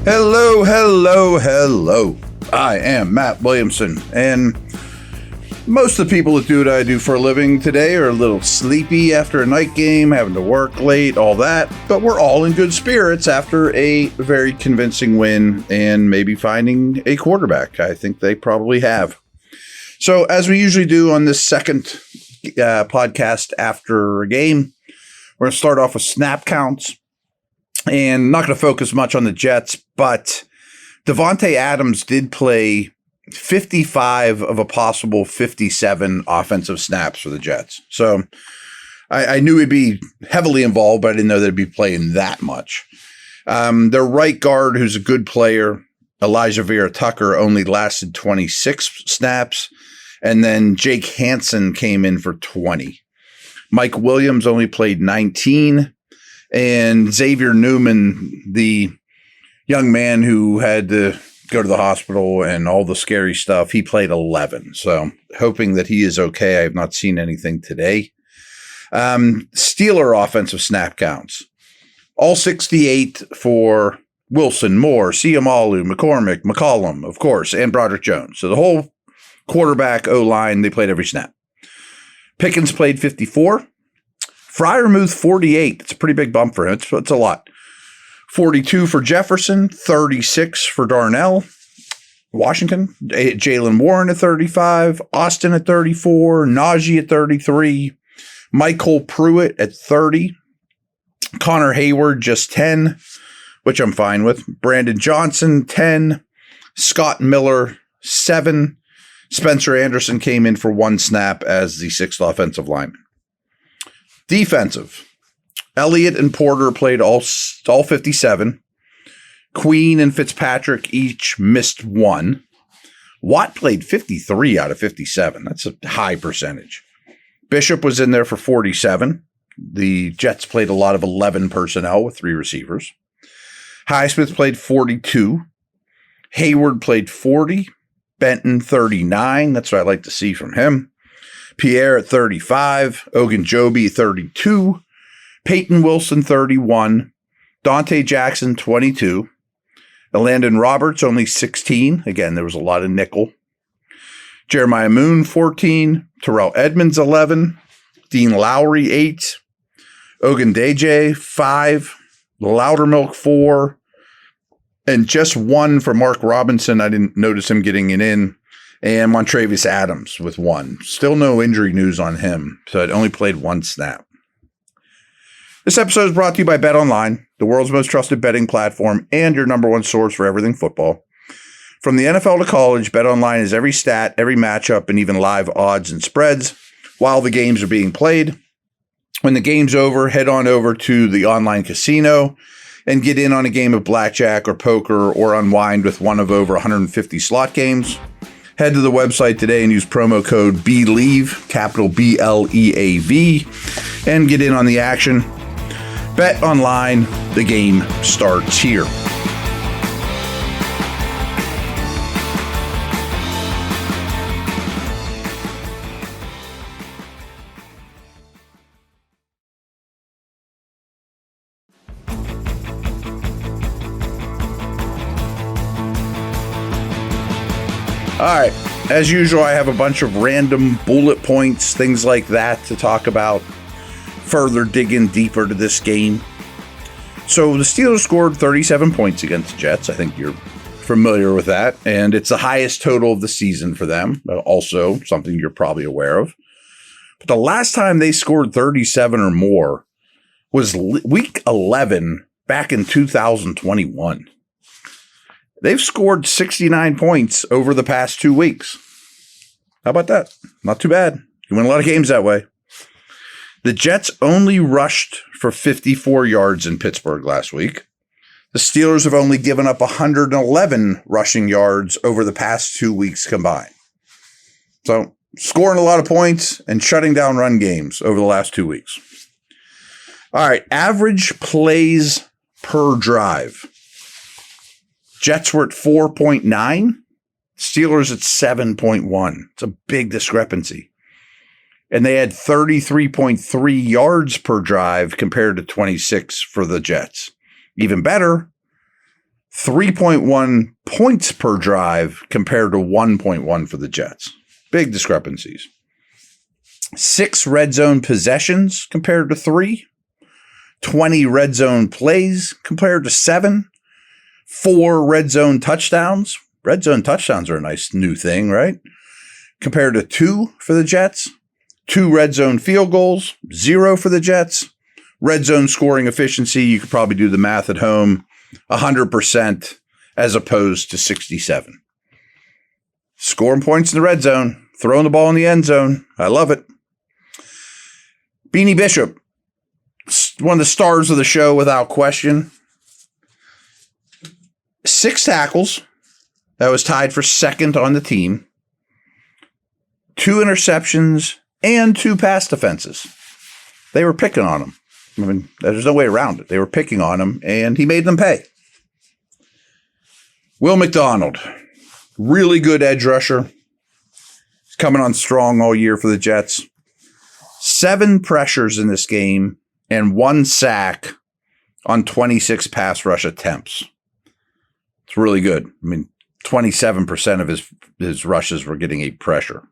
Hello, hello, hello. I am Matt Williamson, and most of the people that do what I do for a living today are a little sleepy after a night game, having to work late, all that, but we're all in good spirits after a very convincing win and maybe finding a quarterback. I think they probably have. So as we usually do on this second podcast after a game, we're going to start off with snap counts. And not going to focus much on the Jets, but Davante Adams did play 55 of a possible 57 offensive snaps for the Jets. So I knew he'd be heavily involved, but I didn't know they'd be playing that much. Their right guard, who's a good player, Elijah Vera Tucker, only lasted 26 snaps. And then Jake Hansen came in for 20. Mike Williams only played 19. And Xavier Newman, the young man who had to go to the hospital and all the scary stuff, he played 11. So hoping that he is okay. I have not seen anything today. Steeler offensive snap counts. All 68 for Wilson, Moore, Siamalu, McCormick, McCollum, of course, and Broderick Jones. So the whole quarterback O-line, they played every snap. Pickens played 54. Freiermuth, 48. It's a pretty big bump for him. It's a lot. 42 for Jefferson, 36 for Darnell. Washington, Jalen Warren at 35, Austin at 34, Najee at 33, Michael Pruitt at 30, Connor Hayward just 10, which I'm fine with. Brandon Johnson, 10, Scott Miller, 7. Spencer Anderson came in for 1 snap as the 6th offensive lineman. Defensive. Elliott and Porter played all 57. Queen and Fitzpatrick each missed 1. Watt played 53 out of 57. That's a high percentage. Bishop was in there for 47. The Jets played a lot of 11 personnel with 3 receivers. Highsmith played 42. Hayward played 40. Benton 39. That's what I like to see from him. Pierre at 35, Ogunjobi 32, Peyton Wilson 31, Dante Jackson 22, Landon Roberts only 16. Again, there was a lot of nickel. Jeremiah Moon 14, Terrell Edmonds 11, Dean Lowry 8, Ogundeji 5, Loudermilk 4, and just 1 for Mark Robinson. I didn't notice him getting it in. And Montravius Adams with 1. Still no injury news on him, so it only played 1 snap. This episode is brought to you by BetOnline, the world's most trusted betting platform and your number 1 source for everything football. From the NFL to college, BetOnline is every stat, every matchup, and even live odds and spreads while the games are being played. When the game's over, head on over to the online casino and get in on a game of blackjack or poker or unwind with one of over 150 slot games. Head to the website today and use promo code BLEAV, capital BLEAV, and get in on the action. Bet online, the game starts here. All right, as usual, I have a bunch of random bullet points, things like that to talk about, further digging deeper to this game. So the Steelers scored 37 points against the Jets. I think you're familiar with that. And it's the highest total of the season for them. Also something you're probably aware of. But the last time they scored 37 or more was week 11 back in 2021. They've scored 69 points over the past 2 weeks. How about that? Not too bad. You win a lot of games that way. The Jets only rushed for 54 yards in Pittsburgh last week. The Steelers have only given up 111 rushing yards over the past 2 weeks combined. So scoring a lot of points and shutting down run games over the last 2 weeks. All right, average plays per drive. Jets were at 4.9, Steelers at 7.1. It's a big discrepancy. And they had 33.3 yards per drive compared to 26 for the Jets. Even better, 3.1 points per drive compared to 1.1 for the Jets. Big discrepancies. 6 red zone possessions compared to 3. 20 red zone plays compared to 7. 4 red zone touchdowns. Red zone touchdowns are a nice new thing, right? Compared to 2 for the Jets. 2 red zone field goals, 0 for the Jets. Red zone scoring efficiency, you could probably do the math at home, 100% as opposed to 67. Scoring points in the red zone, throwing the ball in the end zone. I love it. Beanie Bishop, one of the stars of the show without question. 6 tackles. That was tied for second on the team. 2 interceptions and 2 pass defenses. They were picking on him. I mean, there's no way around it. They were picking on him, and he made them pay. Will McDonald, really good edge rusher. He's coming on strong all year for the Jets. 7 pressures in this game and 1 sack on 26 pass rush attempts. It's really good. I mean, 27% of his rushes were getting a pressure.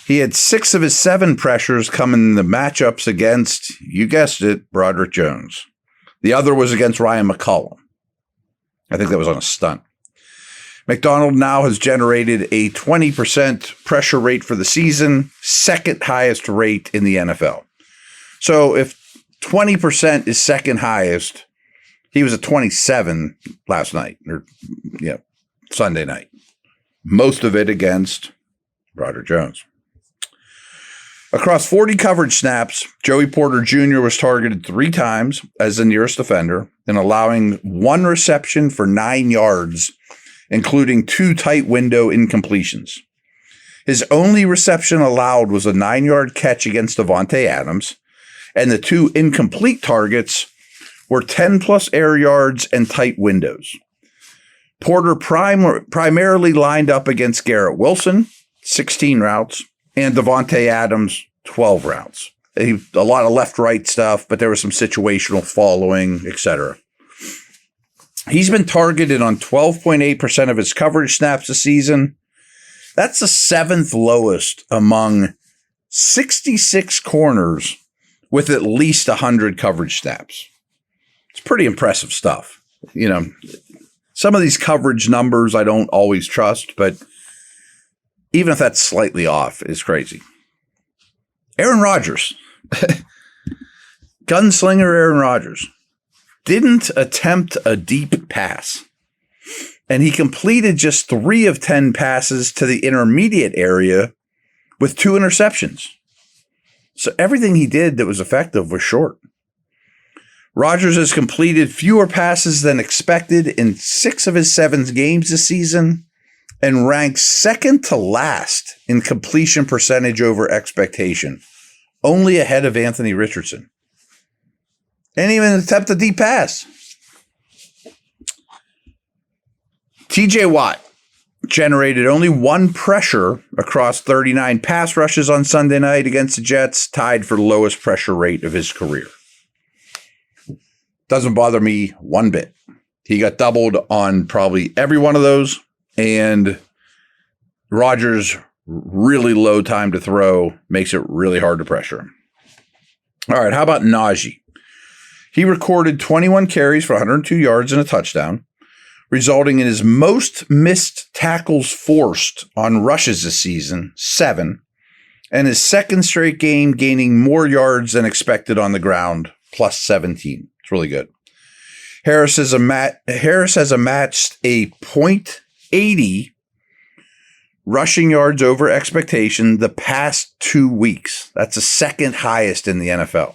He had 6 of his 7 pressures come in the matchups against, you guessed it, Broderick Jones. The other was against Ryan McCollum. I think that was on a stunt. McDonald now has generated a 20% pressure rate for the season, second highest rate in the NFL. So if 20% is second highest, he was at 27 last night, or Sunday night. Most of it against Broderick Jones. Across 40 coverage snaps, Joey Porter Jr. was targeted 3 times as the nearest defender and allowing 1 reception for 9 yards, including 2 tight window incompletions. His only reception allowed was a 9-yard catch against Davante Adams, and the 2 incomplete targets were 10-plus air yards and tight windows. Porter primarily lined up against Garrett Wilson, 16 routes, and Davante Adams, 12 routes. A lot of left-right stuff, but there was some situational following, etc. He's been targeted on 12.8% of his coverage snaps this season. That's the 7th lowest among 66 corners with at least 100 coverage snaps. It's pretty impressive stuff. You know, some of these coverage numbers I don't always trust, but even if that's slightly off, it's crazy. Aaron Rodgers, gunslinger Aaron Rodgers, didn't attempt a deep pass. And he completed just 3 of 10 passes to the intermediate area with 2 interceptions. So everything he did that was effective was short. Rodgers has completed fewer passes than expected in 6 of his 7 games this season, and ranks second to last in completion percentage over expectation, only ahead of Anthony Richardson. Didn't even attempt a deep pass. TJ Watt generated only 1 pressure across 39 pass rushes on Sunday night against the Jets, tied for the lowest pressure rate of his career. Doesn't bother me one bit. He got doubled on probably every one of those. And Rodgers' really low time to throw makes it really hard to pressure him. All right, how about Najee? He recorded 21 carries for 102 yards and a touchdown, resulting in his most missed tackles forced on rushes this season, 7, and his second straight game gaining more yards than expected on the ground, plus 17. It's really good. Harris has amassed a .80 rushing yards over expectation the past 2 weeks. That's the second highest in the NFL.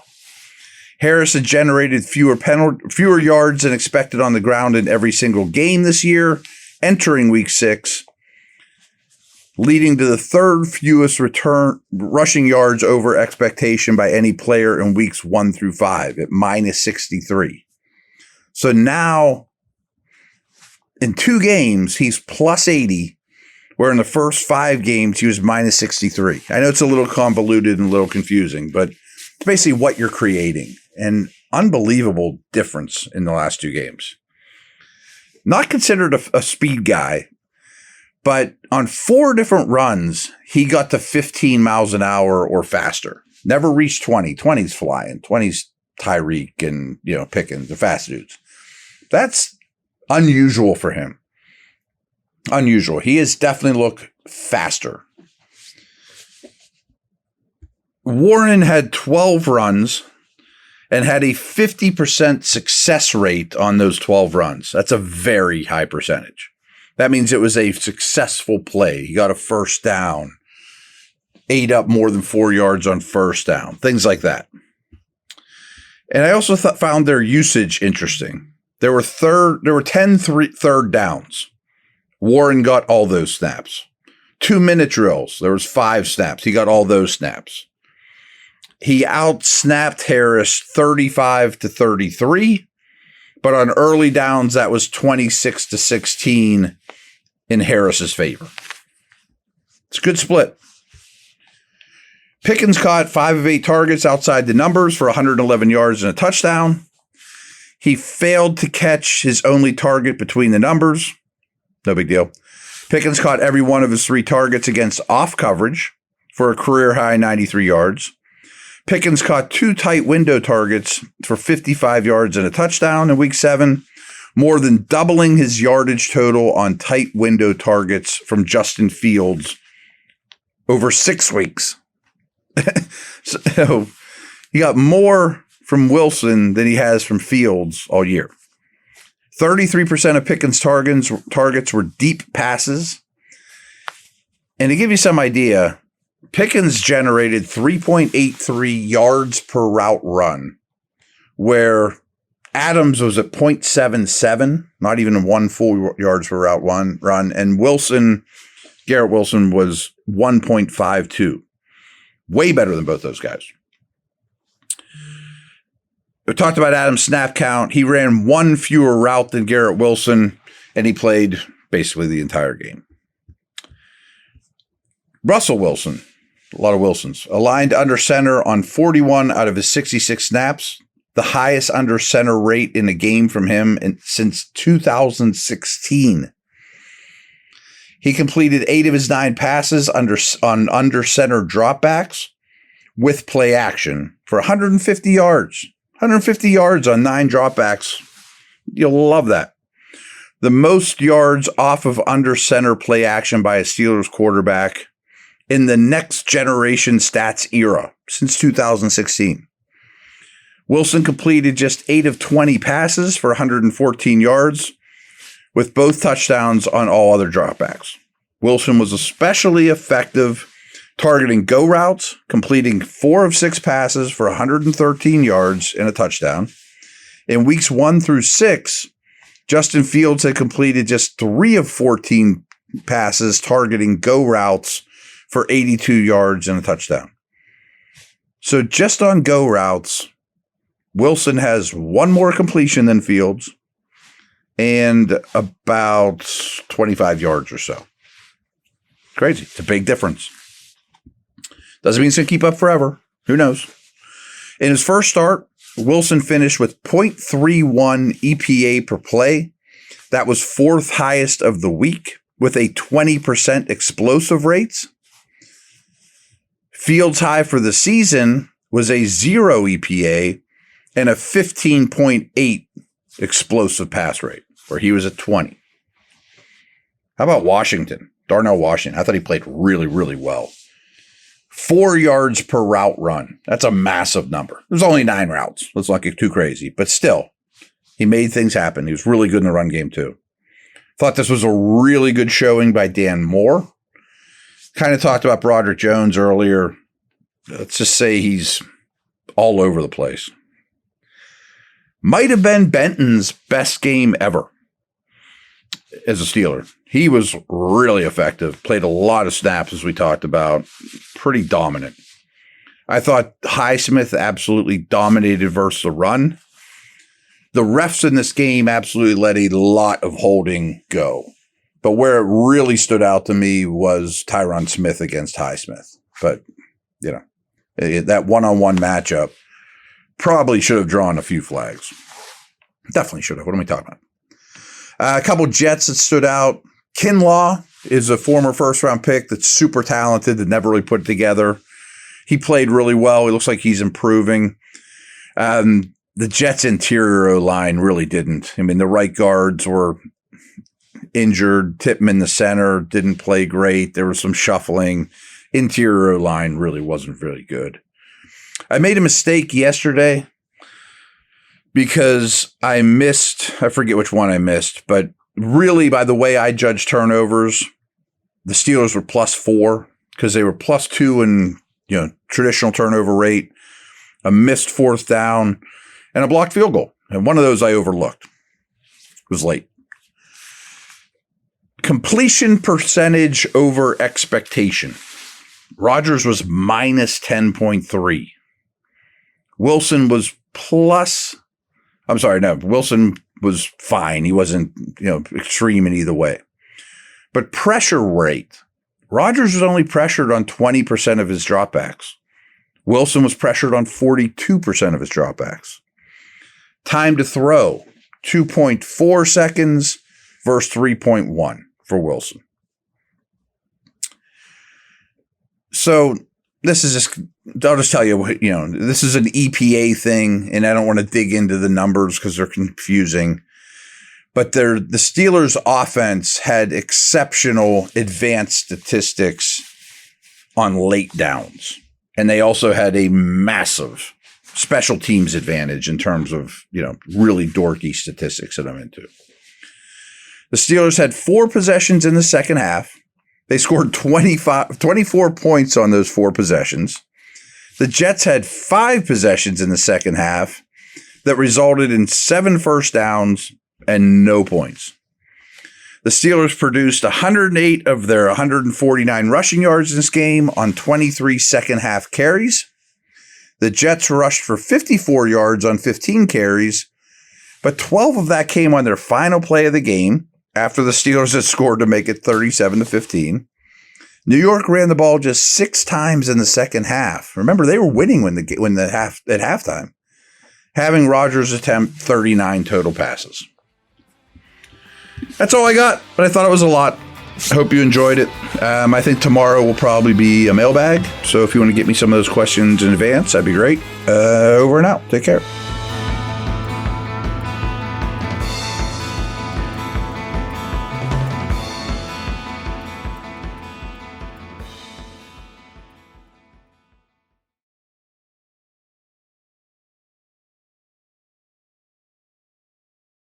Harris had generated fewer yards than expected on the ground in every single game this year, entering week 6, leading to the 3rd fewest rushing yards over expectation by any player in weeks 1 through 5 at -63. So now, in 2 games, he's plus 80, where in the first 5 games, he was -63. I know it's a little convoluted and a little confusing, but it's basically what you're creating. An unbelievable difference in the last 2 games. Not considered a speed guy, but on 4 different runs, he got to 15 miles an hour or faster. Never reached 20. 20's flying. 20's Tyreek and, Pickens, the fast dudes. That's unusual for him. Unusual. He has definitely looked faster. Warren had 12 runs and had a 50% success rate on those 12 runs. That's a very high percentage. That means it was a successful play. He got a first down, ate up more than 4 yards on first down, things like that. And I also found their usage interesting. There were 10 third downs. Warren got all those snaps. 2-minute drills. There was 5 snaps. He got all those snaps. He out-snapped Harris 35-33, but on early downs, that was 26-16 in Harris's favor. It's a good split. Pickens caught 5 of 8 targets outside the numbers for 111 yards and a touchdown. He failed to catch his only target between the numbers. No big deal. Pickens caught every one of his 3 targets against off coverage for a career-high 93 yards. Pickens caught 2 tight window targets for 55 yards and a touchdown in Week 7, more than doubling his yardage total on tight window targets from Justin Fields over 6 weeks. So he got more from Wilson than he has from Fields all year. 33% of Pickens' targets were deep passes. And to give you some idea, Pickens generated 3.83 yards per route run, where Adams was at 0.77, not even 1 full yards per route run, and Garrett Wilson was 1.52. Way better than both those guys. We talked about Adams' snap count. He ran 1 fewer route than Garrett Wilson, and he played basically the entire game. Russell Wilson, a lot of Wilsons, aligned under center on 41 out of his 66 snaps, the highest under center rate in a game from him since 2016. He completed 8 of his 9 passes on under center dropbacks with play action for 150 yards. 150 yards on 9 dropbacks. You'll love that. The most yards off of under center play action by a Steelers quarterback in the next generation stats era since 2016. Wilson completed just 8 of 20 passes for 114 yards, with both touchdowns on all other dropbacks. Wilson was especially effective targeting go routes, completing 4 of 6 passes for 113 yards and a touchdown. In weeks 1 through 6, Justin Fields had completed just 3 of 14 passes targeting go routes for 82 yards and a touchdown. So just on go routes, Wilson has 1 more completion than Fields and about 25 yards or so. Crazy. It's a big difference. Doesn't mean it's going to keep up forever. Who knows? In his first start, Wilson finished with 0.31 EPA per play. That was 4th highest of the week with a 20% explosive rates. Fields' high for the season was a 0 EPA and a 15.8 explosive pass rate, where he was at 20. How about Washington? Darnell Washington. I thought he played really, really well. 4 yards per route run. That's a massive number. There's only 9 routes. Let's not get too crazy. But still, he made things happen. He was really good in the run game, too. Thought this was a really good showing by Dan Moore. Kind of talked about Broderick Jones earlier. Let's just say he's all over the place. Might have been Benton's best game ever as a Steeler. He was really effective, played a lot of snaps, as we talked about, pretty dominant. I thought Highsmith absolutely dominated versus the run. The refs in this game absolutely let a lot of holding go. But where it really stood out to me was Tyron Smith against Highsmith. But, that one-on-one matchup probably should have drawn a few flags. Definitely should have. What am I talking about? A couple Jets that stood out. Kinlaw is a former first-round pick that's super talented that never really put it together. He played really well. He looks like he's improving. The Jets' interior O-line really didn't. I mean, the right guards were injured. Tippmann, the center, didn't play great. There was some shuffling. Interior O-line really wasn't very good. I made a mistake yesterday because I forget which one I missed, but really by the way I judge turnovers, the Steelers were +4 because they were +2 in traditional turnover rate, a missed fourth down, and a blocked field goal. And one of those I overlooked. It was late. Completion percentage over expectation. Rodgers was -10.3. Wilson was Wilson was fine. He wasn't, extreme in either way. But pressure rate. Rodgers was only pressured on 20% of his dropbacks. Wilson was pressured on 42% of his dropbacks. Time to throw, 2.4 seconds versus 3.1 for Wilson. So this is I'll just tell you, this is an EPA thing, and I don't want to dig into the numbers because they're confusing. But the Steelers' offense had exceptional advanced statistics on late downs. And they also had a massive special teams advantage in terms of, really dorky statistics that I'm into. The Steelers had 4 possessions in the second half. They scored 24 points on those 4 possessions. The Jets had 5 possessions in the second half that resulted in 7 first downs and no points. The Steelers produced 108 of their 149 rushing yards in this game on 23 second half carries. The Jets rushed for 54 yards on 15 carries, but 12 of that came on their final play of the game after the Steelers had scored to make it 37-15. New York ran the ball just 6 times in the second half. Remember, they were winning at halftime, having Rodgers attempt 39 total passes. That's all I got, but I thought it was a lot. I hope you enjoyed it. I think tomorrow will probably be a mailbag, so if you want to get me some of those questions in advance, that'd be great. Over and out. Take care.